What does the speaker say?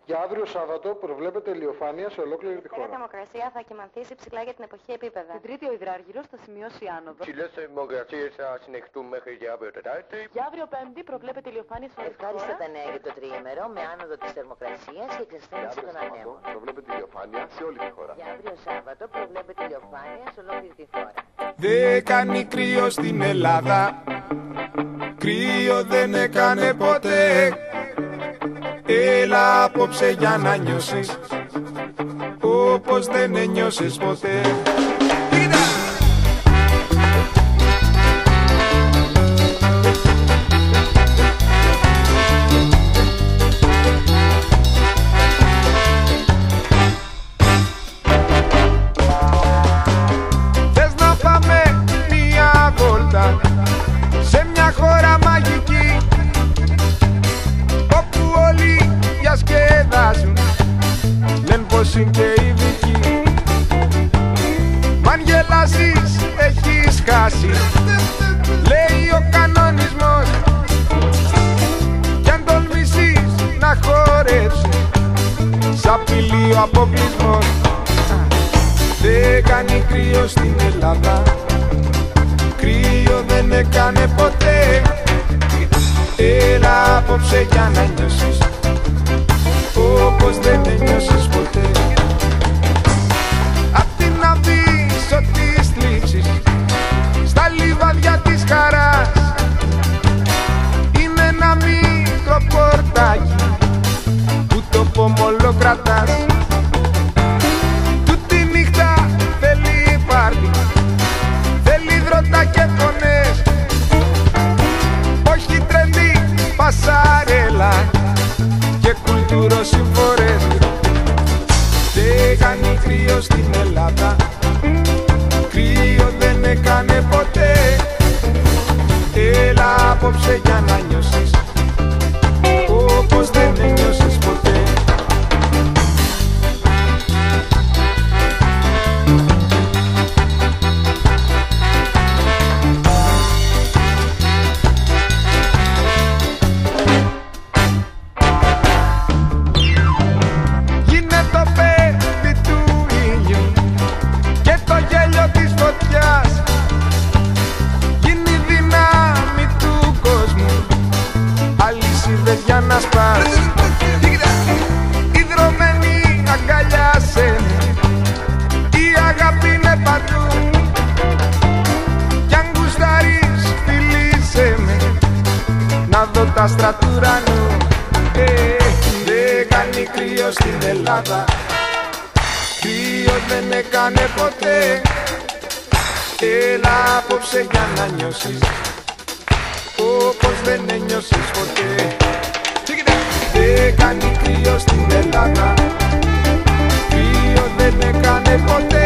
Για αύριο Σάββατο προβλέπεται ηλιοφάνεια σε ολόκληρη τη Η χώρα. θερμοκρασία θα κυμανθήσει ψηλά για την εποχή επίπεδα. Την Τρίτη ο υδράργυρος θα σημειώσει άνοδο. Ψηλές θερμοκρασίες θα συνεχιστούν μέχρι και αύριο Τετάρτη. Για αύριο Πέμπτη προβλέπεται ηλιοφάνεια σε όλη τη Ευχάριστα χώρα. τα νέα για το τριήμερο με άνοδο της θερμοκρασίας και εξασθένηση των ανέμων. Προβλέπεται ηλιοφάνεια σε όλη τη χώρα. Για αύριο Σάββατο προβλέπεται ηλιοφάνεια σε ολόκληρη τη χώρα. Δεν κάνει κρύο στην Ελλάδα, κρύο δεν έκανε ποτέ. Έλα απόψε για να νιώσεις όπως δεν ένιωσες ποτέ. Θες να πάμε μια βόλτα σε μια χώρα μαγική όπου όλοι διασκεδάζουν, λένε πως είναι και ειδικοί. Μ' αν γελάσεις έχεις χάσει, λέει ο κανονισμός. Κι αν τολμήσεις να χορέψεις, σ' απειλεί ο αποκλεισμός. Δεν κάνει κρύο στην Ελλάδα, κρύο δεν έκανε ποτέ. Έλα απόψε για να νιώσεις όπως δεν ένιωσες ποτέ. Απ' την Αβύσσο της θλίψης στα λιβάδια της χαράς είναι ένα μικρό πορτάκι που το πομολό κρατάς. Τούτη νύχτα θέλει πάρτι, θέλει δρότα και φωνές, όχι τρελή πασαρέλα και κουλτουροσυμφορές. Δεν κάνει κρύο στην Ελλάδα, κρύο δεν έκανε ποτέ. Έλα απόψε για να νιώσεις όπως δεν ένιωσες ποτέ. Γίνε το παιδί του ήλιου και το γέλιο της φωτιάς, γίνει η δύναμη του κόσμου, αλυσίδες για να σπάς. Ιδρωμένη αγκαλιάσέ με, η αγάπη είναι παντού. Κι αν γουστάρεις φιλήσέ με, να δω τα άστρα του ουρανού. Δεν κάνει κρύο στην Ελλάδα, κρύο δεν έκανε ποτέ. Έλα απόψε για να νιώσεις όπως δεν ένιωσες ποτέ. Δεν κάνει κρύο στην Ελλάδα, κρύο δεν έκανε ποτέ.